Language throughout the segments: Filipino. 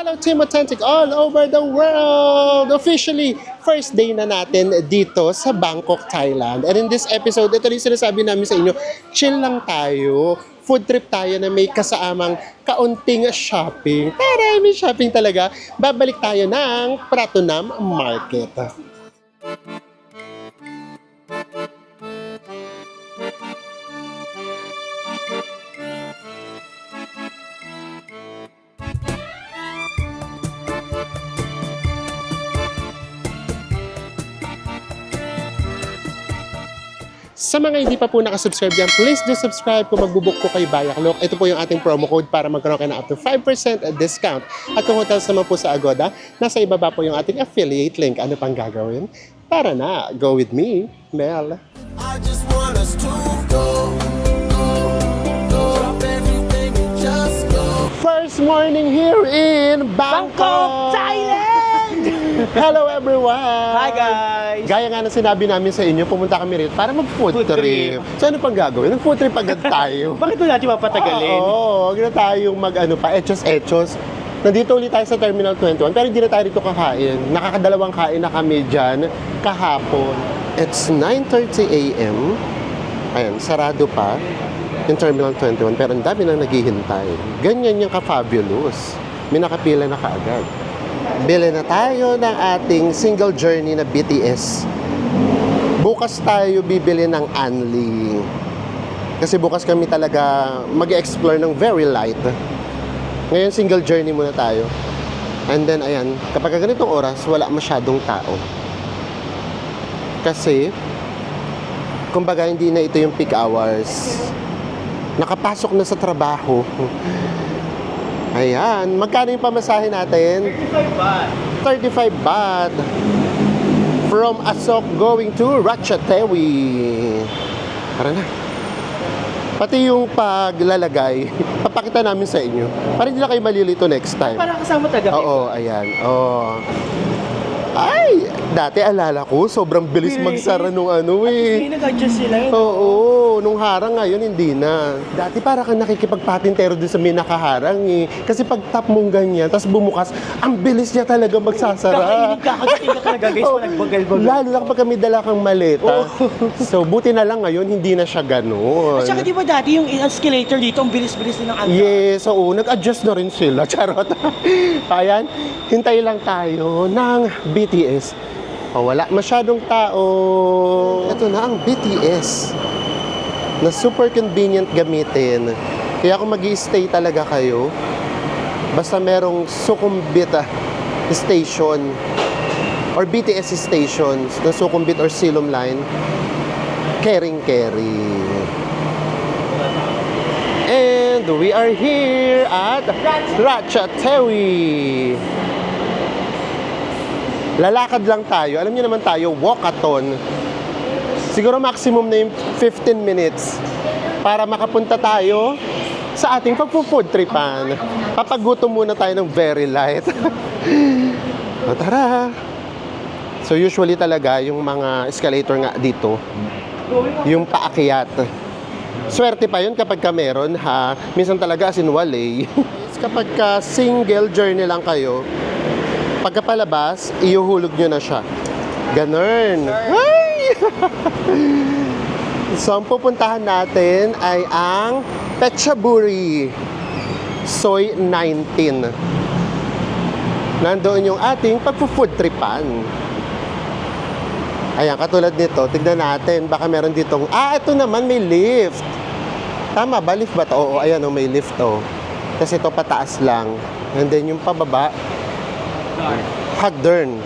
Follow Team Authentic all over the world! Officially, first day na natin dito sa Bangkok, Thailand. And in this episode, ito rin sinasabi namin sa inyo, chill lang tayo. Food trip tayo na may kasamang kaunting shopping. Para may shopping talaga. Babalik tayo ng Pratunam Market. Sa mga hindi pa po nakasubscribe yan, please do subscribe kung magbubuk po kay Bayaklok. Ito po yung ating promo code para magkaroon kayo ng up to 5% discount. At kung hotels naman po sa Agoda, nasa ibaba po yung ating affiliate link. Ano pang gagawin? Tara na, go with me, Mel. I just want us to go, drop everything and just go. First morning here in Bangkok, Thailand! Hello everyone! Hi guys! Gaya nga na sinabi namin sa inyo, pumunta kami rito para mag-food Food trip. trip. So ano pang gagawin? Nag-food trip agad tayo. Bakit mo natin mapatagalin? Oo, huwag na tayong mag-ano pa, etchos-etchos. Nandito ulit tayo sa Terminal 21, pero hindi na tayo dito kakain. Nakakadalawang kain na kami dyan kahapon. It's 9:30 a.m. Ayan, sarado pa yung Terminal 21, pero ang dami nang naghihintay. Ganyan yung ka-fabulous. May nakapila na kaagad. Bili na tayo ng ating single journey na BTS. Bukas tayo bibili ng Anli. Kasi bukas kami talaga mag-explore ng very light. Ngayon, single journey muna tayo. And then, ayan, kapag ganitong oras, wala masyadong tao. Kasi, kumbaga, hindi na ito yung peak hours. Nakapasok na sa trabaho. Ayan, magkano yung pamasahe natin? 35 baht. 35 baht. From Asok going to Ratchatewi. Tara na. Pati yung paglalagay, papakita namin sa inyo. Para hindi na kayo malilito next time. Para kasama taga. Oo, ayan. Oo. Ay, dati alala ko, sobrang bilis magsara nung ano May nag-adjust sila yun. Oo, nung harang ngayon hindi na. Dati para kang nakikipagpatintero din sa may nakaharang eh. Kasi pag tap mong ganyan, tapos bumukas, ang bilis niya talaga magsasara. Kakainin ka talaga guys, Oo. nagbagal-bagal. Lalo na kapag kami dala kang maleta. So, buti na lang ngayon, hindi na siya ganun. At saka di ba dati yung escalator dito, ang bilis-bilis din ng ano. Yes, oo, nag-adjust na rin sila. Charot. Ayan, hintay lang tayo ng BTS. O, wala masyadong tao. Ito na ang BTS na super convenient gamitin. Kaya kung mag-i-stay talaga kayo, basta merong Sukhumvit station or BTS stations na Sukhumvit or Silom line, caring-carry. And we are here at Ratchatewi. Lalakad lang tayo. Alam niyo naman tayo, walkathon. Siguro maximum na yung 15 minutes para makapunta tayo sa ating pagpo-food tripan. Papagutom muna tayo ng very light. O, tara. So usually talaga yung mga escalator nga dito, yung paakyat. Swerte pa yun kapag ka meron ha. Minsan talaga as in wale. Kapag ka single journey lang kayo, pagkapalabas, iuhulog nyo na siya. Ganun. Ay! So, ang pupuntahan natin ay ang Phetchaburi Soy 19. Nandoon yung ating pagpo-food tripan. Ayan, katulad nito, tignan natin, baka meron ditong, ito naman, may lift. Tama ba? Lift ba ito? Oo, ayan, may lift to. Kasi ito pataas lang. And then yung pababa, hagdern.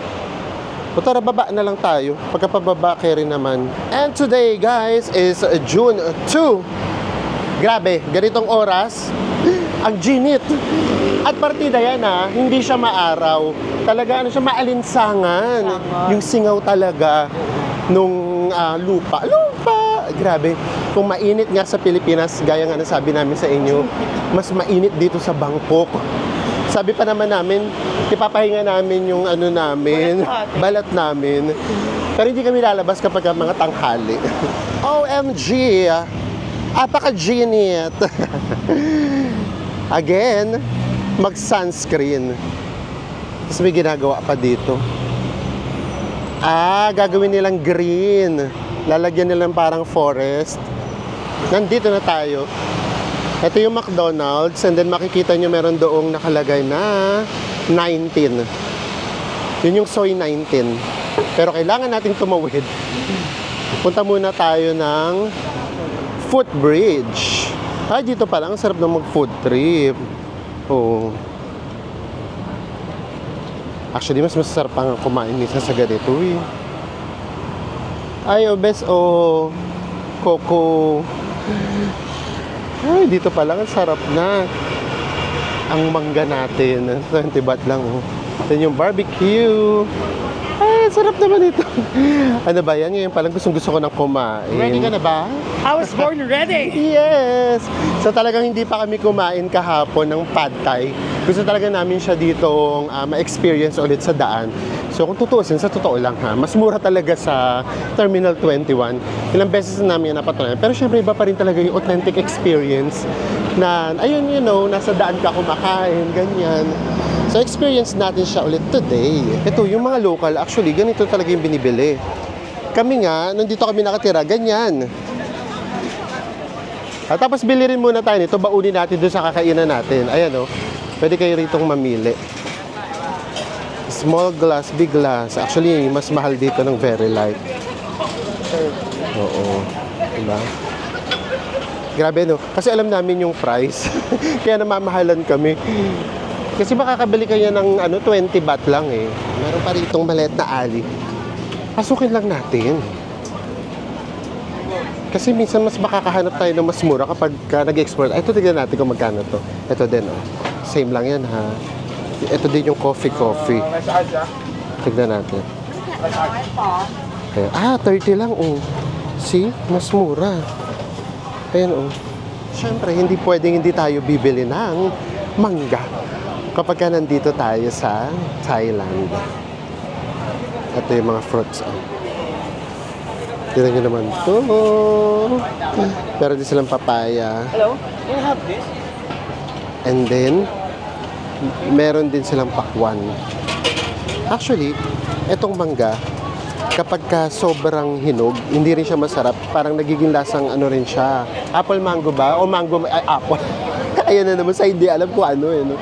O tara, baba na lang tayo. Pagkapababa, carry naman. And today, guys, is June 2. Grabe, ganitong oras, ang ginit. At partida yan hindi siya maaraw. Talaga, siya maalinsangan. Yung singaw talaga nung lupa. Grabe. Kung mainit nga sa Pilipinas, gaya nga nasabi namin sa inyo, mas mainit dito sa Bangkok. Sabi pa naman namin, ipapahinga namin yung balat namin. Pero hindi kami lalabas kapag mga tanghali. OMG! Apaka-ginit! Again, mag-sunscreen. Tapos may ginagawa pa dito. Ah, gagawin nilang green. Lalagyan nilang parang forest. Nandito na tayo. Ito yung McDonald's and then makikita nyo meron doong nakalagay na 19. Yun yung soy 19. Pero kailangan nating tumawid. Punta muna tayo ng footbridge. Ay, dito pa lang. Ang sarap na mag-food trip. Oo. Actually, mas masarap pang kumain minsan sa ganito eh. Ay, obes o Coco. Ay, dito pa lang. Ang sarap na. Ang mangga natin. 20 baht lang oh. Then yung barbecue. Ay, sarap naman ito. Ano ba yan? Ngayon palang gusto ko ng kumain. Ready ka na ba? I was born ready! Yes! So talagang hindi pa kami kumain kahapon ng pad thai. Gusto talaga namin siya ditong ma-experience ulit sa daan. So kung tutuusin, sa totoo lang ha, mas mura talaga sa Terminal 21. Ilang beses na namin yan napatunayan. Pero syempre iba pa rin talaga yung authentic experience na, ayun, you know, nasa daan ka kumakain, ganyan. So, experience natin siya ulit today. Ito, yung mga local, actually, ganito talaga yung binibili. Kami nga, nandito kami nakatira, ganyan. At tapos, bili rin muna tayo nito, baunin natin doon sa kakainan natin. Ayan, oh. Pwede kayo ritong mamili. Small glass, big glass. Actually, mas mahal dito ng very light. Oo. Diba? Grabe, no? Kasi alam namin yung price. Kaya namamahalan kami. Kasi makakabili kayo ng 20 baht lang eh. Meron pa ritong maliit na alley. Pasukin lang natin. Kasi minsan mas makakahanap tayo ng mas mura kapag nag-export. Ito, tignan natin kung magkano to. Ito din, oh. Same lang yan, ha. Ito din yung coffee. Tignan natin. Ayan. 30 lang, oh. See? Mas mura. Ayan, oh. Siyempre, hindi pwedeng hindi tayo bibili ng mangga kapag ka nandito tayo sa Thailand. Ito yung mga fruits. Oh. Tignan nyo naman ito. Meron din silang papaya. Hello? Can I have this? And then, meron din silang pakwan. Actually, etong mangga, kapag ka sobrang hinog, hindi rin siya masarap. Parang nagiging lasang rin siya. Apple mango ba? O mango, apple. Ayan na naman, sa hindi alam ko ano eh. No?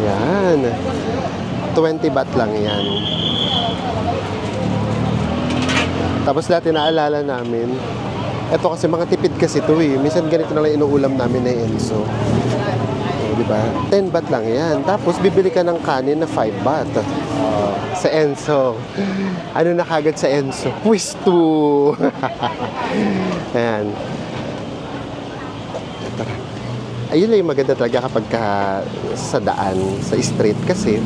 Yan. 20 baht lang yan. Tapos dati naalala namin, eto kasi mga tipid kasi ito eh. Minsan ganito na lang inuulam namin na Enso. Diba? 10 baht lang yan. Tapos bibili ka ng kanin na 5 baht. Sa Enso. Ano na kagad sa Enso? Pwisto! Ayan. Tara. Ayun lang yung maganda talaga kapag sa daan, sa street kasi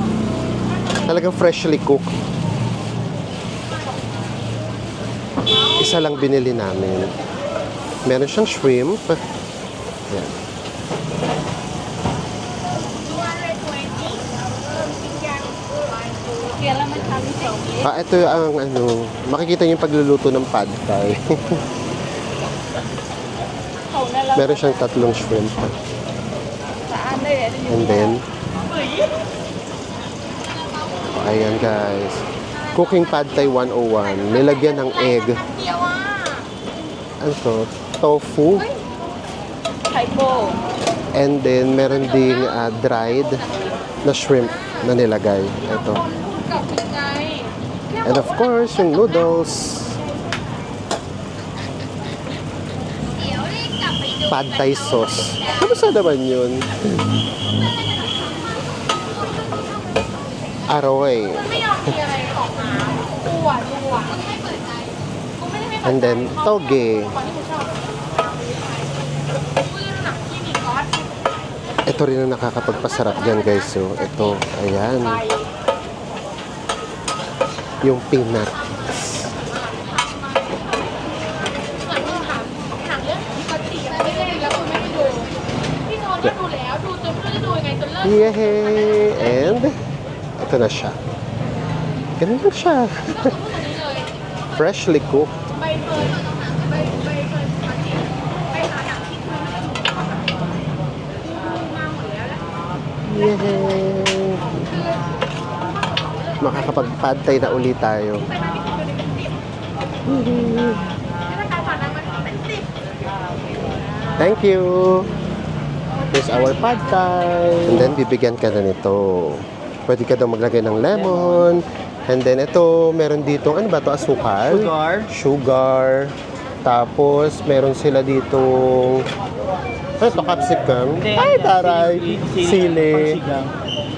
talagang freshly cooked. Isa lang binili namin. Meron siyang shrimp. Ayan. 220. Ito ang makikita niyo yung pagluluto ng pad thai. Meron siyang 3 shrimp. And then, ayan guys. Cooking pad thai 101. Nilagyan ng egg. Ano to? Tofu. And then, meron ding dried na shrimp na nilagay. Ito. And of course, yung noodles. Pad thai sauce. Kamusta naman yun? Aroy. And then, toge. Ito rin ang nakakapagpasarap dyan guys. So, ito, ayan. Yung peanut. Yay! And, ito na siya. Ganun lang siya. Freshly cooked. Yay! makakapag-pad thai na ulit tayo. Thank you! Here's our pad thai. And then, bibigyan ka na nito. Pwede ka daw maglagay ng lemon. And then, ito, meron dito, ano ba ito? Asukal? Sugar. Tapos, meron sila ditong, ano ito? Capsicum. Ay, taray. Sili.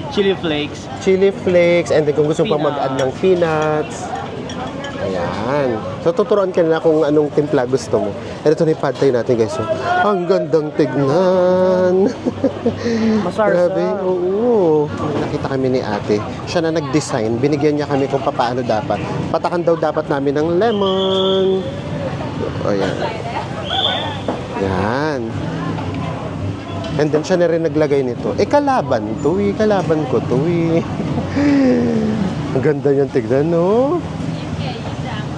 Chili flakes. Chili flakes. And then, kung gusto pang mag-add ng peanuts. Ayan. So, tuturuan ka na kung anong timpla gusto mo. And ito na yung pad thai natin, guys. So, ang gandang tignan. Masarap. Grabe, oo. Nakita kami ni ate. Siya na nag-design. Binigyan niya kami kung paano dapat. Patakan daw dapat namin ng lemon. O, yan. Yan. And then, siya na rin naglagay nito. Kalaban to eh. Kalaban ko to eh. Ang ganda niyang tignan, no?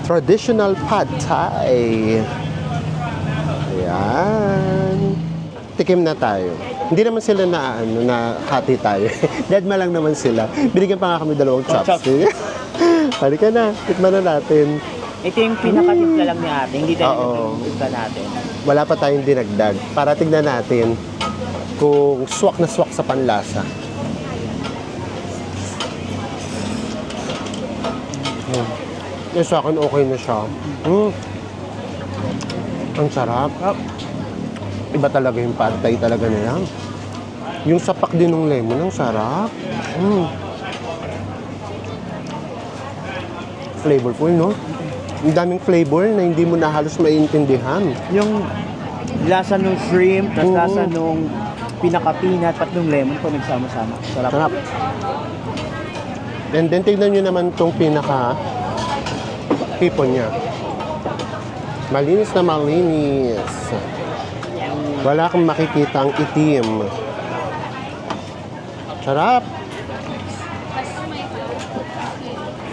Traditional pad thai. Ayan. Tikim na tayo. Hindi naman sila na hati tayo. Deadma lang naman sila. Binigyan pa nga kami dalawang chopstick. Halika na. Tikman na natin. Ito yung pinakatimpla lang ni ate. Hindi tayo Oo. nagtimpla natin. Wala pa tayong dinagdag. Para tignan natin kung swak na swak sa panlasa. Yung sa akin, okay na siya. Ang sarap. Iba talaga yung pad thai talaga nila. Yung sapak din ng lemon, ang sarap. Flavorful, no? Ang daming flavor na hindi mo na halos maiintindihan. Yung lasa ng shrimp, tapos lasa nung pinaka-peanut, pat nung lemon ko nagsama-sama. Sarap. Sarap. And then, tignan nyo naman itong hipon niya. Malinis na malinis. Wala kang makikita ang itim. Sarap.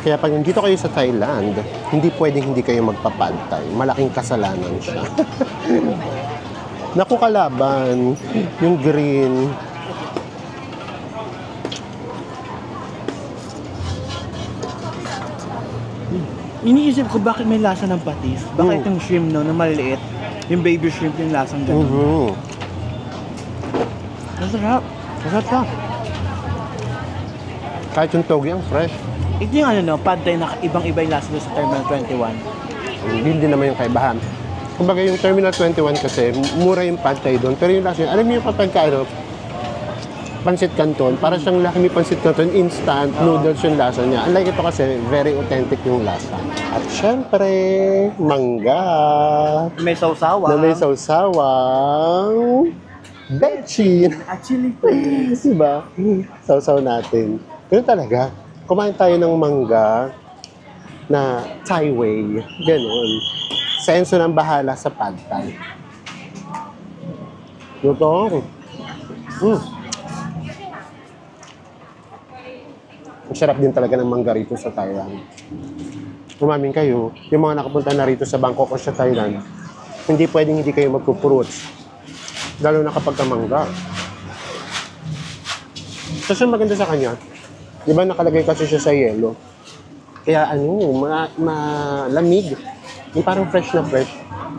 Kaya pag nandito kayo sa Thailand, hindi pwedeng hindi kayo magpa-pad thai. Malaking kasalanan siya. Naku, kalaban. Yung green. Iniisip ko bakit may lasa ng patis. Bakit yung shrimp no, na maliliit, yung baby shrimp yung lasang gano'n. Masarap. Masarap siya. Kahit yung togi, ang fresh. Ito yung ano no, pad thai na ibang-iba yung lasa doon sa Terminal 21. Hindi naman yung kaibahan. Kumbaga yung Terminal 21 kasi, mura yung pad thai doon. Pero yung lasa yun, alam mo yung kapag pansit canton, para siyang laki pansit canton, instant noodles yung lasa niya. Unlike ito kasi, very authentic yung lasa. At syempre, mangga. May sausawa. Na may sausawang bechin. At chili flakes. Diba? Sausaw natin. Ganun talaga. Kumain tayo ng mangga na Thai way. Ganun. Senso ng bahala sa pad thai. Ito. Ang sarap din talaga ng mangga rito sa Thailand. Umamin kayo, yung mga nakapunta na rito sa Bangkok o sa Thailand, hindi pwedeng hindi kayo magpo-fruits. Lalo na kapag mangga. Kasi maganda sa kanya, di ba nakalagay kasi siya sa yelo? Kaya malamig. Yung parang fresh na fresh.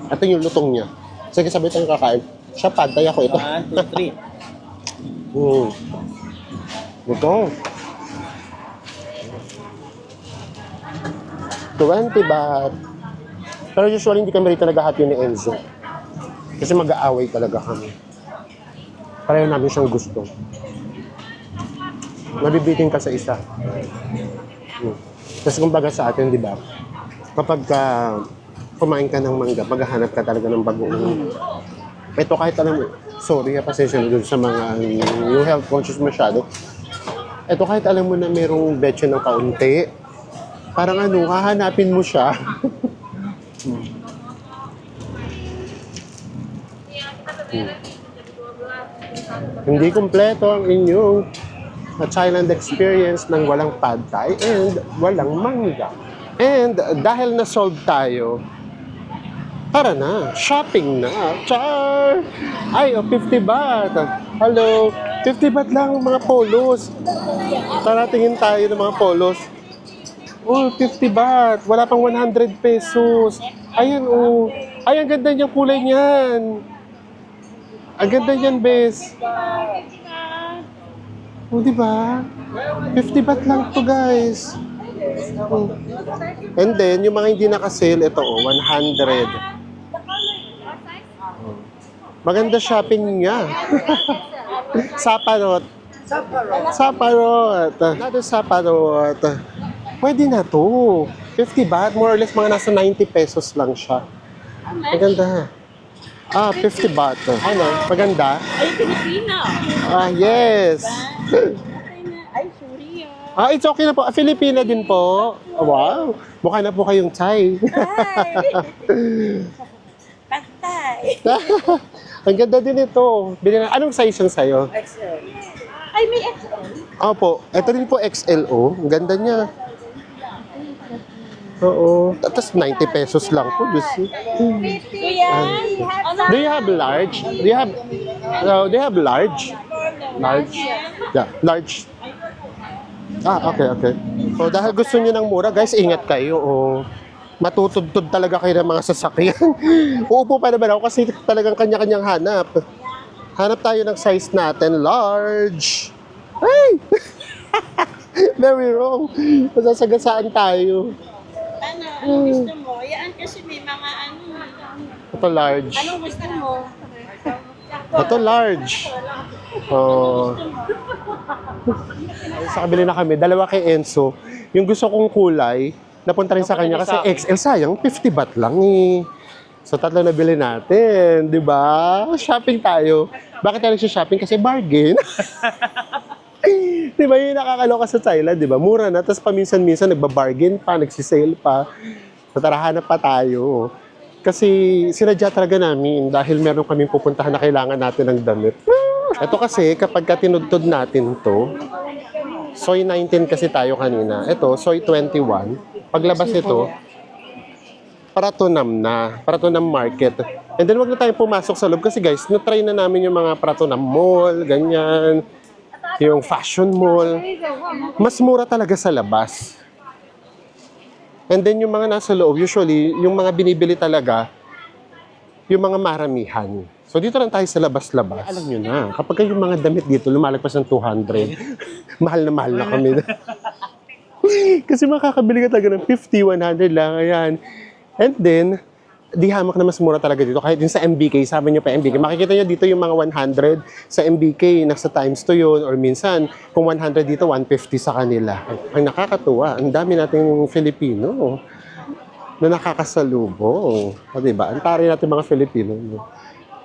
Ito yung lutong niya. Sige, sabay tayong kakain. Siya pad thai, ako ito. 1, 2, 3. Ito. 20 baht. Pero usually hindi kami rito naghahati ni Enzo. Kasi mag-aaway talaga kami. Pareho namin siyang gusto. Mabibitin ka sa isa. Kasi kumbaga sa atin, di ba? Kapag kumain ka ng mangga, maghahanap ka talaga ng bagoong. Ito kahit alam mo, sorry, pasensya na dun sa mga yung health conscious masyado. Ito kahit alam mo na merong betche ng kaunti, parang hahanapin mo siya. Hindi kumpleto ang inyong Thailand experience ng walang pad thai and walang mangga. And dahil na-solve tayo, tara na, shopping na. Char! Ay, 50 baht. Hello, 50 baht lang mga polos. Tara, tingin tayo ng mga polos. Oh, 50 baht. Wala pang 100 pesos. Ayan, oh. Ay, ang ganda niyang kulay niyan. Ang ganda niyan, bes. Oh, di ba? 50 baht lang to, guys. Oh. And then, yung mga hindi naka-sale, ito, oh, 100. Oh. Maganda shopping niya. Saparot. Saparot. Another saparot. Pwede na to. 50 baht, more or less mga nasa 90 pesos lang siya. Maganda. 50 baht. Ano? Maganda? Ay, Pilipino. Yes. Ay, sorry ah. It's okay na po. Filipina din po. Wow. Mukha na po kayong Thai. Pantay. Ang ganda din ito. Anong size yung sa'yo? Ay, may XL. Opo. Ito din po XLO. Ang ganda niya. Oo. Tapos 90 pesos lang po. Kuya, Do you have large? Do you have large? Large? Yeah, large. Okay. So, dahil gusto niyo ng mura, guys, ingat kayo. Matutudtod talaga kayo ng mga sasakyan. Uupo pa naman ako kasi talagang kanya-kanyang hanap. Hanap tayo ng size natin, large. Ay! Very wrong. Masasagasaan tayo. ano gusto mo? Yan kasi may mga Ito large. Anong gusto mo? Ito large. Sa kabili na kami, dalawa kay Enzo. Yung gusto kong kulay, napunta rin sa kanya kasi XL, sayang, 50 baht lang eh. So, tatlo na bili natin, di ba? Shopping tayo. Bakit tayo shopping? Kasi bargain. Di ba yung nakakaloka sa Thailand, di ba? Mura na, tapos paminsan-minsan nagbabargain pa, nagsisale pa. So, tara, hanap pa tayo. Kasi sinadya talaga namin dahil meron kaming pupuntahan na kailangan natin ng damit. Ito kasi, kapag tinudtod natin to, soy 19 kasi tayo kanina. Ito, soy 21. Paglabas ito, Pratunam na. Pratunam market. And then, wag na tayong pumasok sa loob kasi guys, na-try na namin yung mga Pratunam mall, ganyan. Yung fashion mall. Mas mura talaga sa labas. And then, yung mga nasa loob, usually, yung mga binibili talaga, yung mga maramihan. So, dito lang tayo sa labas-labas. Alam nyo na, kapag yung mga damit dito, lumalagpas ng 200, mahal na kami. Kasi makakabili ka talaga ng 50, 100 lang, ayan. And then, di hamak na mas mura talaga dito. Kahit din sa MBK, sabi nyo pa MBK, makikita nyo dito yung mga 100 sa MBK, nasa times to yun, or minsan, kung 100 dito, 150 sa kanila. Ang nakakatuwa, ang dami nating Filipino na nakakasalubong. O, diba? Ang tari natin mga Filipino.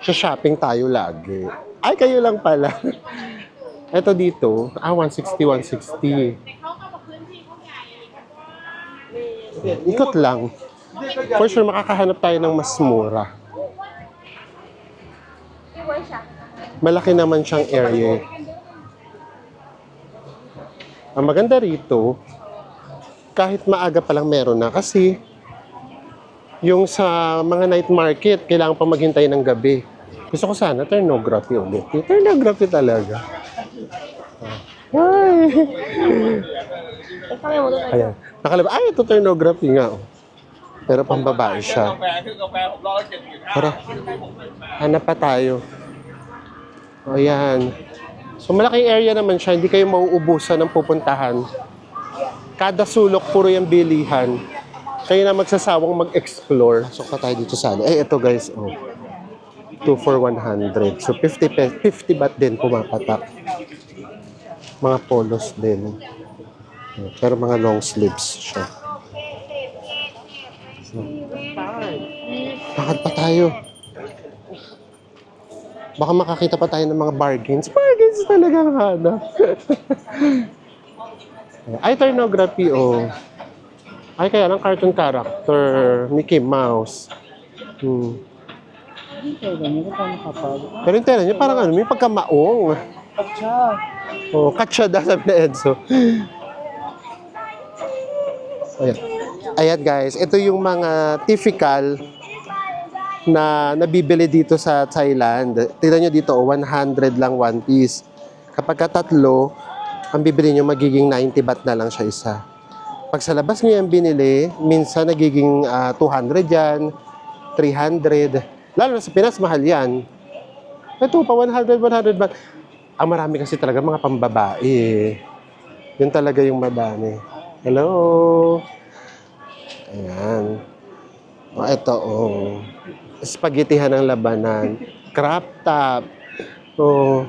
Sa shopping tayo lagi. Ay, kayo lang pala. Ito dito, 160, 160. Ikot lang. For sure, makakahanap tayo ng mas mura. Malaki naman siyang area. Ang maganda rito, kahit maaga pa lang meron na kasi yung sa mga night market, kailangan pa maghintay ng gabi. Gusto ko sana, turnography ulit. Turnography talaga. Ay! Ayan. Ay, ito turnography nga. Pero pambabae siya. Tara, hanap pa tayo. O yan. So malaking area naman siya, hindi kayo mauubusan ng pupuntahan. Kada sulok, puro yung bilihan. Kayo na magsasawang mag-explore. So pa tayo dito sa ano. Ito guys, 2 for 100. So 50 baht din pumapatak. Mga polos din. Pero mga long sleeves siya. Lakad pa tayo. Baka makakita pa tayo ng mga bargains. Bargains talaga ang hanap. Ay, turnography, Ay, kaya lang cartoon character. Mickey Mouse. Pero yung tela niya, parang may pagkamaong. Katsa. Katsa daw, sabi na Enzo. Ayan. Ayan guys, ito yung mga typical na nabibili dito sa Thailand. Tignan nyo dito, 100 lang one piece. Kapag tatlo, ang bibili nyo magiging 90 baht na lang siya isa. Pag sa labas nyo yan binili, minsan nagiging 200 yan, 300. Lalo na sa Pinas, mahal yan. Ito pa, 100 baht. Ang marami kasi talaga mga pambabae. Yun talaga yung madami. Hello? Ayan. O, ito, oh. Spaghettihan ng labanan. Crop top. Oh.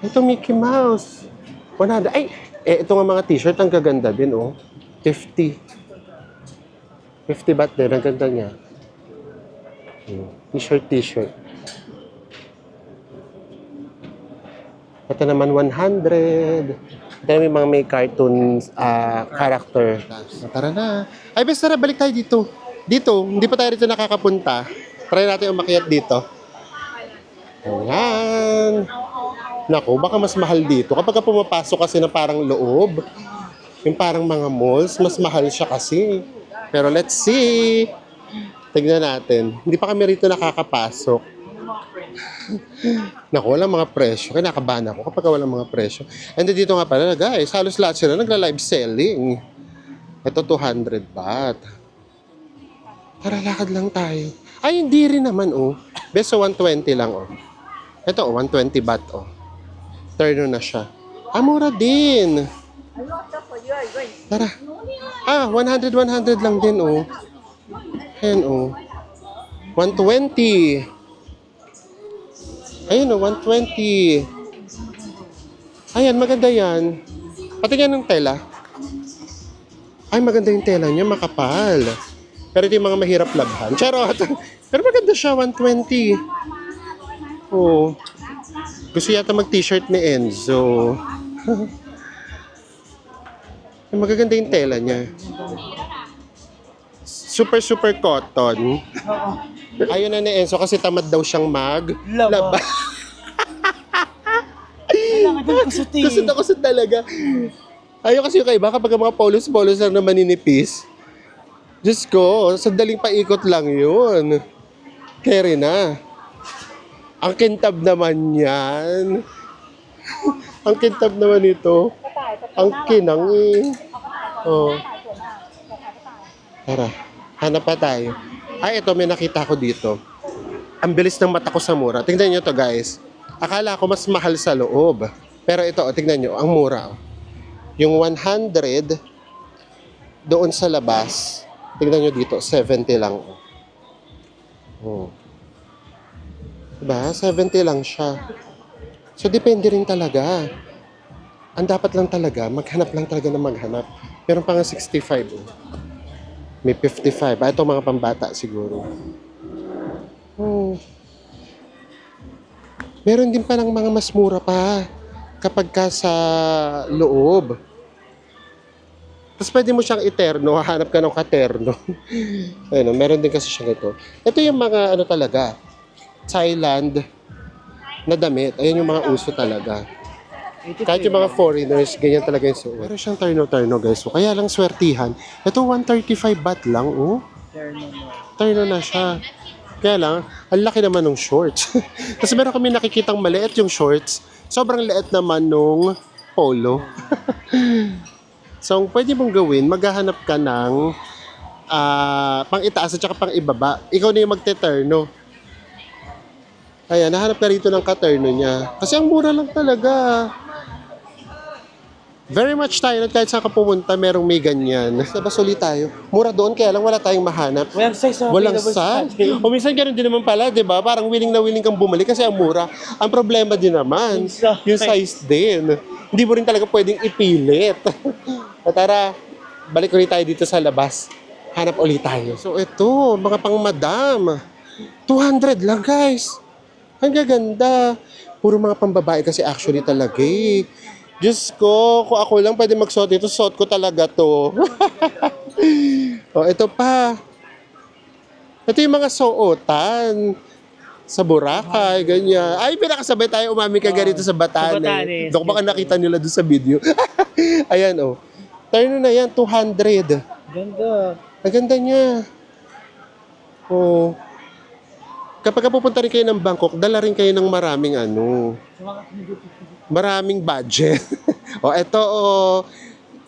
Ito, Mickey Mouse. 100. Ay, ito nga mga t-shirt, ang gaganda din, oh. 50. 50 baht din, ang ganda niya. T-shirt. Ito naman 100. Ito may mga may cartoons, character. Tara na. Ay, best tara, balik tayo dito. Dito, hindi pa tayo rito nakakapunta. Try natin umakyat dito. Ayan. Naku, baka mas mahal dito. Kapag pumapasok kasi na parang loob, yung parang mga malls, mas mahal siya kasi. Pero let's see. Tignan natin. Hindi pa kami rito nakakapasok. Naku, walang mga presyo. Kinakabahan ako kapag walang mga presyo. And dito nga pala, guys, halos lahat sila nagla-live selling. Ito, 200 baht. Tara, lakad lang tayo. Ay, hindi rin naman, oh. Beso 120 lang, oh. Ito, oh, 120 baht, oh. Turno na siya. Mura din. Tara. 100 lang din, oh. Ayan, oh. 120. Ayun, oh, 120. Ayan, maganda yan. Patingin ng tela. Ay, maganda yung tela niya, makapal. Pero ito yung mga mahirap labhan. Charot! Pero maganda siya, 120. Oh. Gusto yata mag-t-shirt ni Enzo. Ay, magaganda yung tela niya. Super cotton. Ayun na ni Enzo kasi tamad daw siyang maglaba. Kailangan din kusutin. Kusot talaga. Ayun kasi yung kaiba kapag mga polos lang na maninipis. Diyos ko, sandaling paikot lang yun. Carry na. Ang kintab naman yan. Ang kintab naman ito. Ang kinang eh. Oh. Tara, hanap pa tayo. Ay, ito, may nakita ko dito. Ang bilis ng mata ko sa mura. Tingnan nyo to, guys. Akala ko mas mahal sa loob. Pero ito, tingnan nyo, ang mura. Yung 100 doon sa labas, tingnan nyo dito, 70 lang. Oh. Diba? 70 lang siya. So, depende rin talaga. Ang dapat lang talaga, maghanap lang talaga na maghanap. Meron pa nga 65. Oh. May 55. Ito mga pambata siguro. Oh. Meron din pa ng mga mas mura pa kapag ka sa loob. Tapos pwede mo siyang iterno, hahanap ka ng katerno. Ayun, meron din kasi siya nito. Ito yung mga ano talaga, Thailand na damit. Ayan yung mga uso talaga. Kahit yung mga foreigners, ganyan talaga yung suot. Meron siyang terno-terno, guys. So, kaya lang swertihan. Ito, 135 baht lang, oh. Terno na siya. Kaya lang, ang laki naman ng shorts. Tapos meron kami nakikitang maliit yung shorts. Sobrang liit naman nung polo. So, ang pwede mong gawin, maghahanap ka ng pang itaas at saka pang ibaba. Ikaw na yung magte-terno. Ayan, nahanap ka rito ng katerno niya. Kasi ang mura lang talaga. Very much tayo na kahit saan ka pumunta, merong may ganyan. Sabas ulit tayo. Mura doon, kaya lang wala tayong mahanap. Walang size. Walang size. O minsan ganun din naman pala, di ba? Parang willing na willing kang bumalik kasi ang mura. Ang problema din naman, yung size din. Hindi mo rin talaga pwedeng ipilit. O tara, balik ulit tayo dito sa labas. Hanap ulit tayo. So ito, mga pang madam. 200 lang, guys. Ang gaganda. Puro mga pambabae kasi actually talaga eh. Diyos ko, kung ako lang pwede magsuot ito, suot ko talaga to. O, ito pa. Ito yung mga suotan. Sa Boracay, ganyan. Ay, pinakasabay tayo umami ka ganito sa Batanes. Sa Batanes. Doon baka nakita nila doon sa video. Ayan, oh. Turno na yan, 200. Ganda. Ang ganda niya. Oh. Kapag pupunta rin kayo ng Bangkok, dala rin kayo ng maraming maraming budget. O eto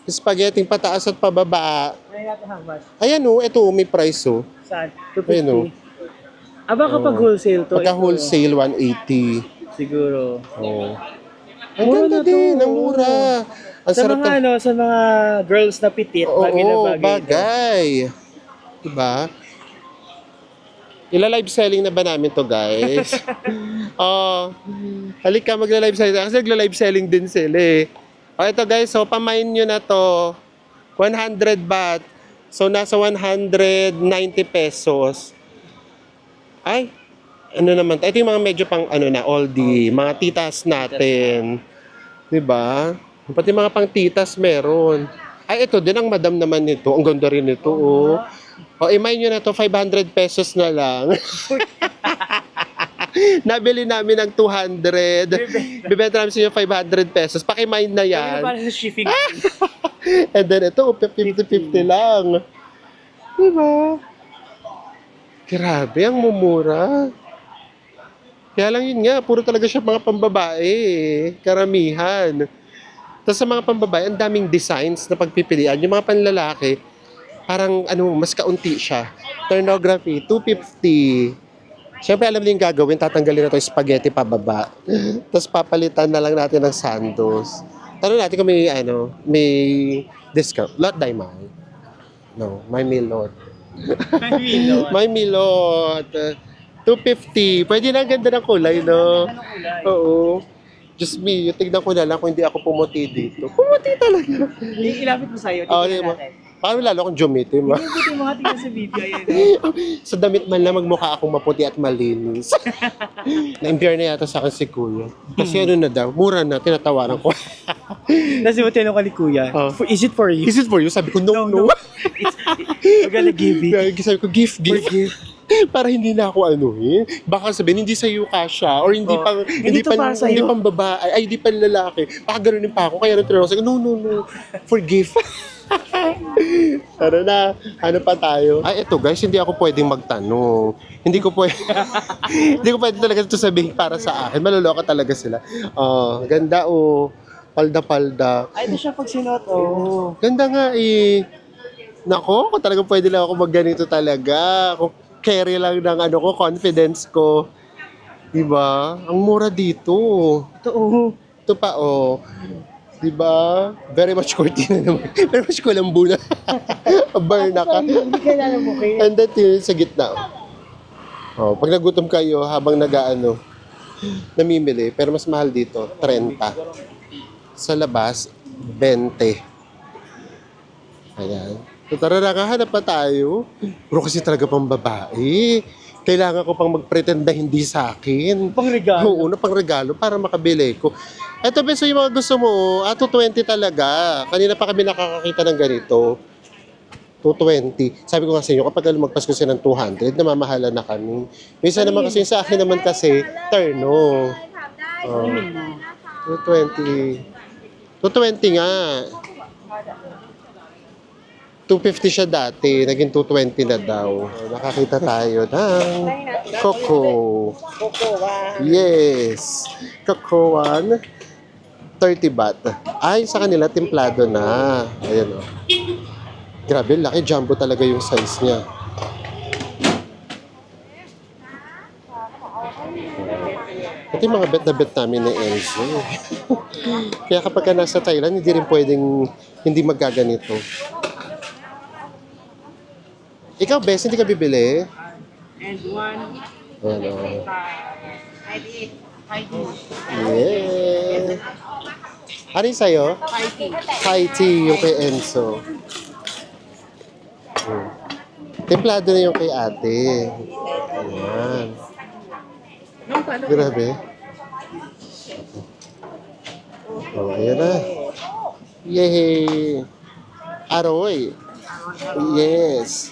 Spaghetti pataas at pababa. Ay, natin how much? Ayan oh, ito may price oh. Saan? Ayun, oh. 250. Aba kapag wholesale to. Pagka ito, wholesale, 180. siguro. Oh. Ang Mura ganda na to. din, ang mura. Ang Sa sarap mga ng- sa mga girls na pitit, Oo, bagay na bagay. ito. bagay. Diba? Ila-live selling na ba namin to, guys? Oh, halika magla-live selling. Kasi nagla-live selling din sila eh. Oh, ito guys, so pamain nyo na to. 100 baht. So, nasa 190 pesos. Ay, ano naman. Ito yung mga medyo pang ano na, oldie. Mga titas natin. Diba? Pati mga pang titas meron. Ay, ito din ang madam naman nito. Ang ganda rin nito, oh. O, imay nyo na to, 500 pesos na lang. Nabili namin ng 200. Bibenta namin sa inyo 500 pesos. Pakimain na Ano yan. para sa shipping? And then ito, 50-50 lang. Diba? Grabe, ang mumura. Kaya lang yun nga, puro talaga siya mga pambabae. Karamihan. Tapos sa mga pambabae, ang daming designs na pagpipilian. Yung mga panlalaki, parang mas kaunti siya. Turnography, 250. Siyempre, alam niyo yung gagawin, tatanggalin na ito yung spaghetti pababa. Tapos papalitan na lang natin ng sandos. Tanong natin kung may discount. Lot die man. No, may milot. May milot. 250. Pwede na, ang ganda ng kulay, no? Oo. Just me, yung tignan ko na lang kung hindi ako pumuti dito. Pumuti talaga. Ilapit mo sa'yo, Oo, tingnan diba? natin. Paano lalo akong jumitim? Buti mga tingnan sa video, ayan. Sa damit man lang magmukha akong maputi at malinis. Na-impure na yata sa akin si Kuya. Kasi ano na daw, mura na, tinatawaran ko. Tapos mo tinanong ka ni Kuya, Oh. is it for you? Is it for you? Sabi ko, no, no. We're gonna give it. Sabi ko, gift. Para hindi na ako anuhin. Baka sabihin, hindi sa'yo kasha. Or hindi Oh. pang, Hindi to para sa'yo. hindi pang babae. Ay, hindi pang lalaki. Baka ganunin pa ako. Kaya nung sabi ko, no. For gift. Tara na. Ano pa tayo? Ay, eto guys, hindi ako pwedeng magtanong. Hindi ko pwede talaga ito sabihin para sa akin. Maloloka talaga sila. Ganda palda-palda. Ay, ito siya pag sinuot, oh. Ganda nga eh. Nako, kung talagang pwede lang ako magganito talaga. Kung carry lang ng confidence ko. Diba? Ang mura dito. Ito, oh. Ito pa, oh. Diba? Very much cortina naman. Very much kulambo na. Barna ka. Hindi kailangan mo kayo. And that yun sa gitna. Oh, pag nagutom kayo habang namimili, pero mas mahal dito, 30. Sa labas, 20. Ayan. So, tara na, hanap pa tayo. Pero kasi talaga pang babae. Kailangan ko pang mag-pretend na hindi sa akin. Pang regalo. Oo, pang regalo para makabili ko. Eto, beso, yung mga gusto mo, 220 talaga. Kanina pa kami nakakakita ng ganito. 220. Sabi ko kasi kapag lumagpas kasi ng 200, namamahala na kami. Minsan naman kasi sa akin naman kasi, terno. 220. 220 nga. 250 siya dati, naging 220 na daw. Nakakita tayo ng Coco. Yes. Coco 1. 30 baht. Ay, sa kanila, templado na. Ayan o. Grabe, laki. Jumbo talaga yung size niya. Ito yung mga bet na bet namin ni Enzo. Kaya kapag ka nasa Thailand, hindi rin pwedeng hindi magaganito. Ikaw, Bes, hindi ka bibili? And one, Ano? 5 Yeah. Ano yung sa'yo? High tea yung kay Enzo. Templado na yung kay ate. Ayan. Grabe. Oh, ayan na. Yay! Aroy! Yes!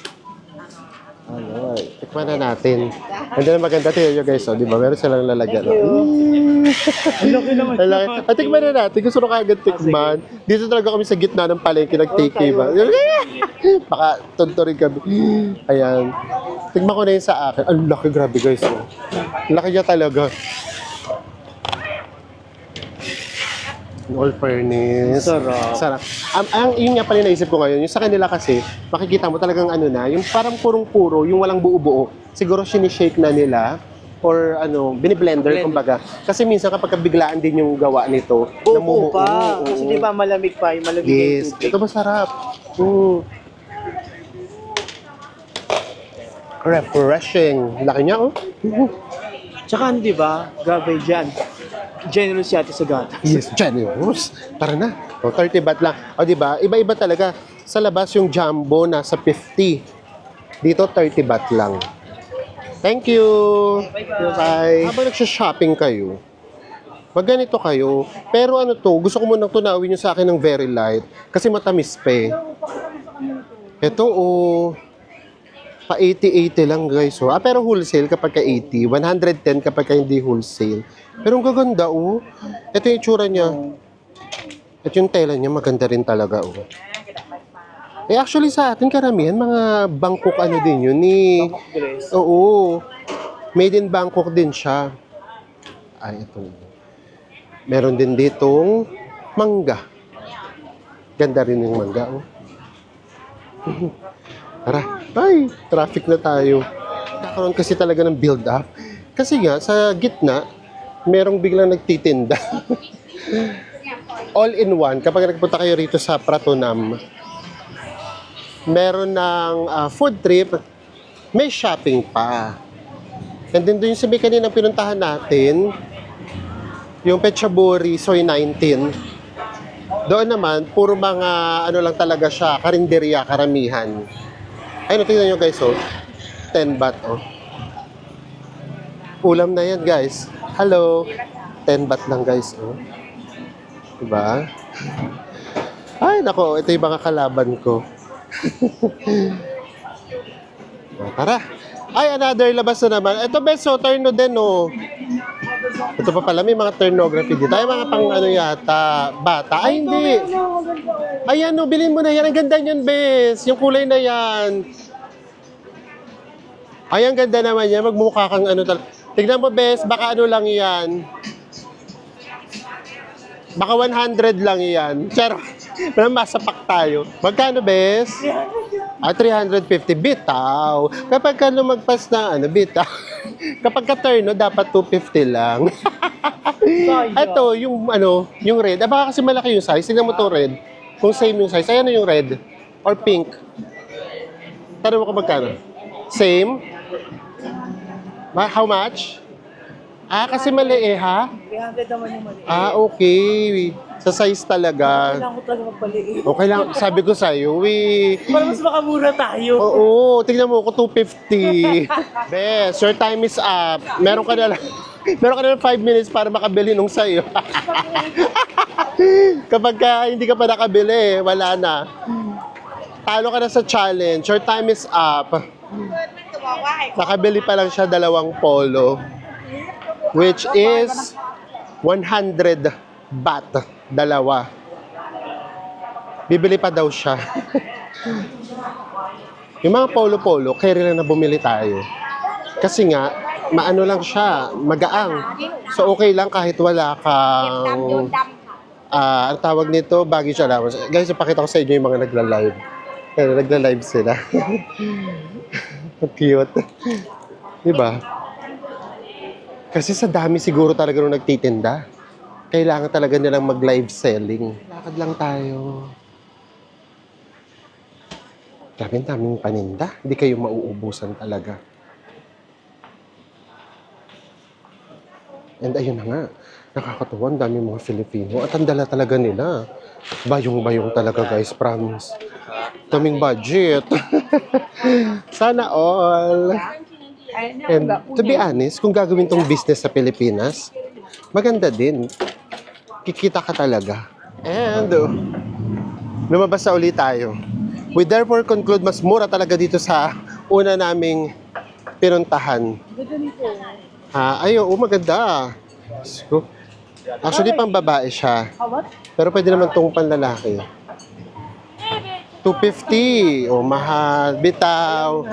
Aroy. Tikman na natin. Ganda na maganda. Tingnan nyo guys, oh, di ba? Meron silang lalagyan. Ang laki naman. At tikman na natin. Gusto ko kagad tikman. Dito talaga kami sa gitna ng palengke. Nag-take ba? Baka tunturin kami. Ayan. Tikman ko na yun sa akin. Ang laki, grabe guys. Oh. Ang laki niya talaga. In all fairness. Sarap. Sarap. Yun nga pala naisip ko ngayon, yung sa kanila kasi, makikita mo talagang ano na, yung parang purong-puro, yung walang buo-buo. Siguro sinishake na nila or biniblender kumbaga. Kasi minsan kapag biglaan din yung gawa nito, Buo pa. oo. Kasi di ba malamig pa, yung malamig Yes, yung tubig. ito masarap. Refreshing. Laki niya, oh. Tsaka di ba, grabe dyan. Generous yata sa gata. Yes, generous. Tara na. O, 30 baht lang. O, di ba? Iba-iba talaga. Sa labas yung jumbo nasa 50. Dito 30 baht lang. Thank you. Bye. Habang nagsha-shopping kayo, magganito kayo. Pero ano to, gusto ko munang tunawin nyo sa akin ng very light. Kasi matamis pa eh. Ito pa 80-80 lang guys. Pero wholesale kapag ka 80. 110 kapag ka hindi wholesale. Pero ang gaganda Ito yung itsura niya. At yung tela niya maganda rin talaga actually sa atin karamihan mga Bangkok din yun ni. Dress. Oo. Made in Bangkok din siya. Ay, ito. Meron din ditong mangga. Ganda rin yung mangga Tara. Ay, traffic na tayo. Kakaroon kasi talaga ng build up. Kasi nga, sa gitna, merong biglang nagtitinda. All in one, kapag nagpunta kayo rito sa Pratunam, meron ng food trip, may shopping pa. And then doon yung sabi kanina pinuntahan natin, yung Pechaburi, Soy 19. Doon naman, puro mga lang talaga siya, karinderya, karamihan. Ayun, tingnan nyo guys, 10 baht, Ulam na yan, guys. Hello. 10 baht lang, guys, Diba? Ay, nako, ito yung mga kalaban ko. Tara. Ay, another labas na naman. Ito, beso, turno din, Ito pa pala, may mga turnography dito. Ay, mga pang yata, bata. Ay, hindi. Ayan, bilhin mo na yan. Ang ganda niyan, bes. Yung kulay na yan. Ay, ang ganda naman yan. Magmukha kang Tignan mo, bes. Baka lang yan. Baka 100 lang yan. Charo. Masapak tayo. Magkano, bes? 350. Bitaw. Kapag ka lumagpas na, bitaw. Kapag ka turno, dapat 250 lang. Ito, yung red. Baka kasi malaki yung size. Tignan mo to red. Kung same yung size. Ayan yung red. Or pink. Tanong mo kung magkano. Same? How much? Kasi mali ha? 300 naman yung mali. Okay. Sa size talaga. Kailangan ko talaga magpaliit. Okay lang. Sabi ko sa'yo, Para mas makamura tayo. Oo, tingnan mo ko 250. Bes, your time is up. Meron ka na lang 5 minutes para makabili nung sa'yo. Kapag hindi ka pa nakabili, wala na. Talo ka na sa challenge. Your time is up. Nakabili pa lang siya 2 polo. Which is 100 baht. 2. Bibili pa daw siya. Yung mga polo-polo, carry lang na bumili tayo. Kasi nga, maano lang siya, magaang. So okay lang kahit wala kang ang tawag nito, baggage allowance. Guys, ipakita ko sa inyo yung mga nagla-live. Nagla-live sila. Cute. Diba? Kasi sa dami siguro talaga nung nagtitinda. Kailangan talaga nilang mag-live selling. Lakad lang tayo. Daming paninda. Hindi kayo mauubusan talaga. And ayun na nga. Nakakatuwa. Ang daming mga Filipino. At ang dala talaga nila. Bayong-bayong talaga guys. Promise. Daming budget. Sana all. And to be honest, kung gagawin tong business sa Pilipinas, maganda din. Kikita ka talaga. And lumabas na ulit tayo. We therefore conclude mas mura talaga dito sa una naming pinuntahan. Maganda. So, actually, pang babae siya. Pero pwede naman tong panlalaki. 250. Mahal. Bitaw.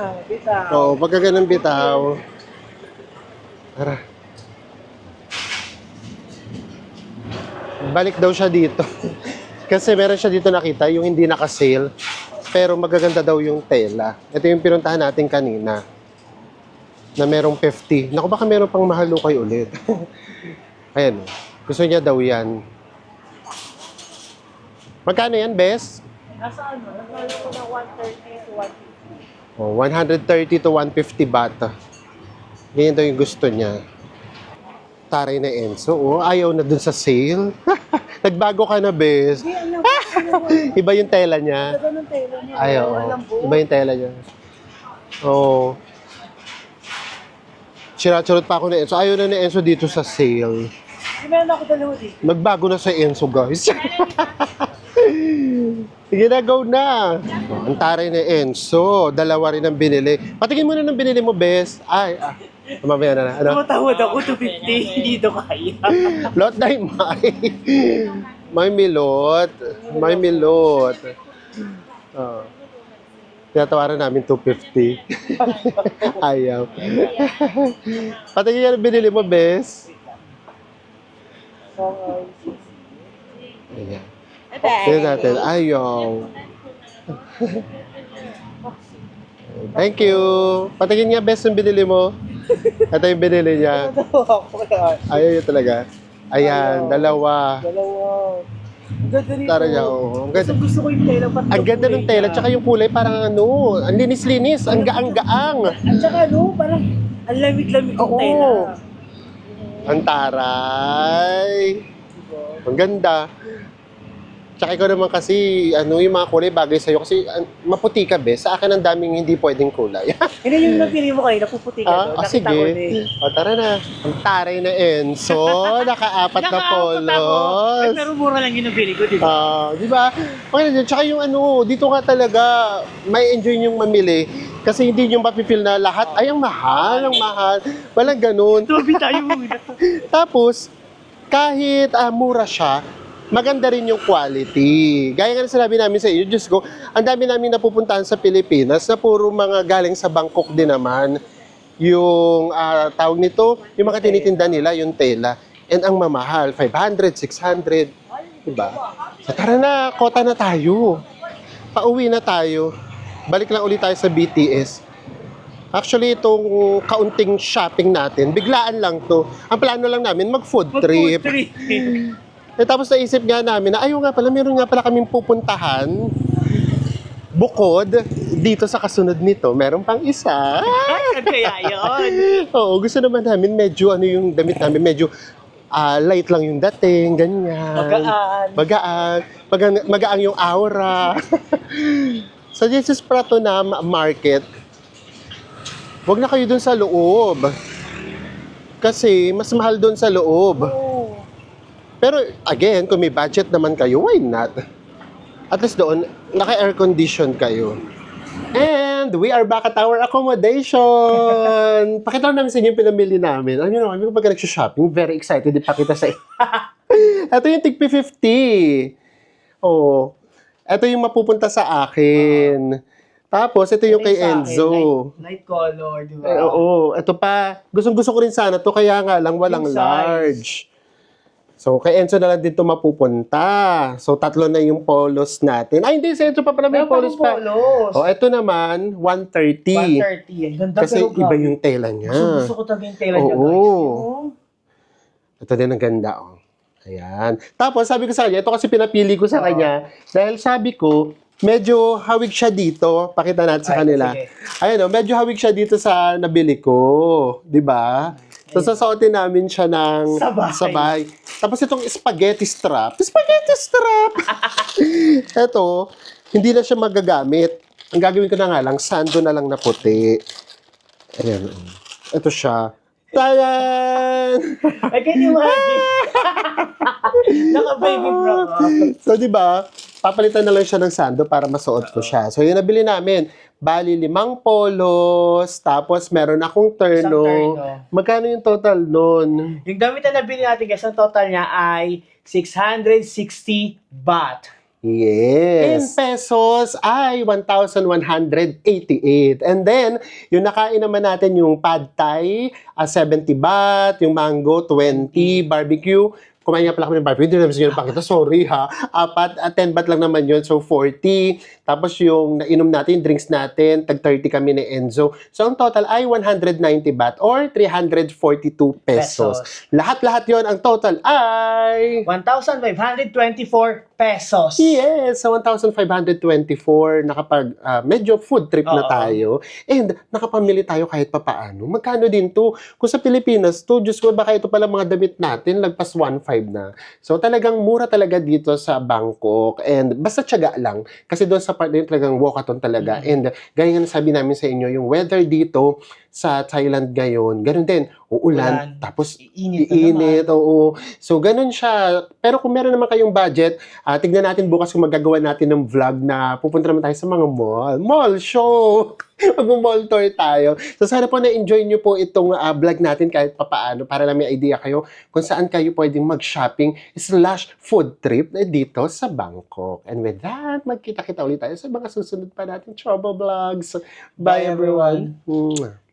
Pagka ganun bitaw. Tara. Balik daw siya dito. Kasi meron siya dito nakita, yung hindi naka-sale. Pero magaganda daw yung tela. Ito yung pinuntahan natin kanina. Na merong 50. Naku, baka meron pang mahalukay ulit. Ayan. Gusto niya daw yan. Magkano yan, Bes? Nasa ano? Nagkano ko na 130 to 150. Oh, 130 to 150 baht. Ganyan daw yung gusto niya. Taray na Enzo. Oh, ayaw na dun sa sale. Nagbago ka na, Bes. Hindi, alam Iba yung tela niya. ko ng tela niya. Ay, oo. Iba yung tela niya. Oo. Sira-charot pa ako ni Enzo. Ayaw na ni Enzo dito sa sale. Meron ako dalawa dito. Nagbago na sa Enzo, guys. Sige na, go na. Ang taray ni Enzo. Dalawa rin ang binili. Patingin mo na ng binili mo, Bes. Ay, mamaya na. Ano? Tumatawad ako, 250. Hindi ito kaya. Lot na yung may. May milot. May milot. Oh. Tinatawaran namin 250. Ayaw. Patingin nga ng binili mo, Bes. Ayan. Tignan natin. Ayaw. Thank you. Patingin nga, Bes, yung binili mo. Ito yung binili niya. Ayaw yun talaga. Ayan, dalawa. Ang ganda nito. Tara niya, oo. Ang ganda. Gusto ko yung tela. Ang ganda ng tela, tsaka yung kulay parang ano, ang linis-linis, ang gaang-gaang. At saka ano, parang ang lamig-lamig yung Oo. tela. Ang taray. Ang ganda. Tsaka ikaw naman kasi, ano, yung mga kulay bagay sa'yo kasi maputi ka, Bes. Sa akin ang daming hindi pwedeng kulay. Hindi yung napili mo kayo, napuputi ka doon. Nakita ko na eh. O, tara na. Ang taray na Enzo. Nakaapat na polos. Ay, pero mura lang yung nabili ko, di ba? Di ba? Okay na dyan. Tsaka yung ano, dito ka talaga may enjoy yung mamili. Kasi hindi yung mapipil na lahat, ay, ang mahal, ang mahal. Walang ganun. Tubi tayo muna. Tapos, kahit mura siya, maganda rin yung quality. Gaya nga na sinabi namin sa inyo, Diyos ko, ang dami namin napupuntahan sa Pilipinas na puro mga galing sa Bangkok din naman. Yung tawag nito, yung mga tinitinda nila, yung tela. And ang mamahal, 500, 600. Diba? So tara na, kota na tayo. Pauwi na tayo. Balik lang ulit tayo sa BTS. Actually, itong kaunting shopping natin, biglaan lang to. Ang plano lang namin, mag-food trip. Tapos naisip nga namin na ayaw nga pala, meron nga pala kaming pupuntahan. Bukod dito sa kasunod nito, meron pang isa. Kaya yun. Oo, gusto naman namin medyo ano yung damit namin, medyo light lang yung dating, ganyan. Magaan. Magaang yung aura. So this is Pratona Market. Huwag na kayo dun sa loob. Kasi mas mahal dun sa loob. Pero again, kung may budget naman kayo, why not? At least doon, naka-air condition kayo. And we are back at our accommodation. Pakita namin sa inyo yung pinamili namin. Alam nyo naman, kami pag nag-shopping, very excited ipakita sa inyo. Ito yung tig P50. Oh, ito yung mapupunta sa akin. Tapos, ito yung kay Enzo. Light color, di ba? Oo, ito pa. Gustong-gusto ko rin sana to, kaya nga lang walang King size. large. So, kay Enzo na lang dito mapupunta. So, tatlo na yung polos natin. Ay, hindi, sa Enzo pa pala may polos pa. O, ito naman, 130. 130. Ang ganda Kasi pero iba grabe. yung tela niya. Gusto ko talaga yung tela niya, Oo. guys. Yung- Ito din ang ganda, oh. Ayan. Tapos, sabi ko sa kanya, ito kasi pinapili ko sa kanya, dahil sabi ko, medyo hawig siya dito. Pakita natin sa Ay, kanila. sige. Ayan, oh, medyo hawig siya dito sa nabili ko. Di ba? So, sasuotin namin siya ng Sabay. Tapos itong spaghetti strap. Spaghetti strap! Ito, hindi na siya magagamit. Ang gagawin ko na nga lang, sando na lang na puti. Ayan. Ito siya. Tayan! I can imagine. Naka-baby bra ka. So, di ba, papalitan na lang siya ng sando para masuot ko siya. So, yun nabili namin. Bali, 5 polos, tapos meron akong terno. Isang terno. Magkano yung total nun? Yung damit na nabili natin, guys, ang total niya ay 660 baht. Yes. In pesos ay 1,188. And then, yung nakain naman natin yung pad thai, 70 baht, yung mango, 20, barbecue, kumain nga pala kami ng barbecue, hindi namin siguro pakita, sorry ha. 10 baht lang naman yun, so 40. Tapos yung nainom natin, yung drinks natin, tag 30 kami ni Enzo. So ang total ay 190 baht or 342 pesos. Lahat-lahat yon ang total ay... 1,524 pesos. Yes, sa 1,524 nakapag medyo food trip na Oo. tayo and nakapamili tayo kahit papaano. Magkano din to? Kung sa Pilipinas to, Diyos ko, baka ito pala mga damit natin, lagpas 1.5 na. So talagang mura talaga dito sa Bangkok and basta tiyaga lang kasi doon sa part na yun talagang walkathon talaga. And gaya nga sabi namin sa inyo, yung weather dito sa Thailand ngayon, ganun din, uulan, Ulan. tapos Iinit na iinit, oo. So ganun siya. Pero kung meron naman kayong budget, tignan natin bukas kung magagawa natin ng vlog na pupunta naman tayo sa mga mall. Mall show! Mag-mall tour tayo. So sana po na-enjoy nyo po itong vlog natin kahit papaano para lang may idea kayo kung saan kayo pwedeng mag-shopping / food trip dito sa Bangkok. And with that, magkita-kita ulit tayo sa mga susunod pa natin Trouble Vlogs. Bye Bye, everyone! everyone. Mwah.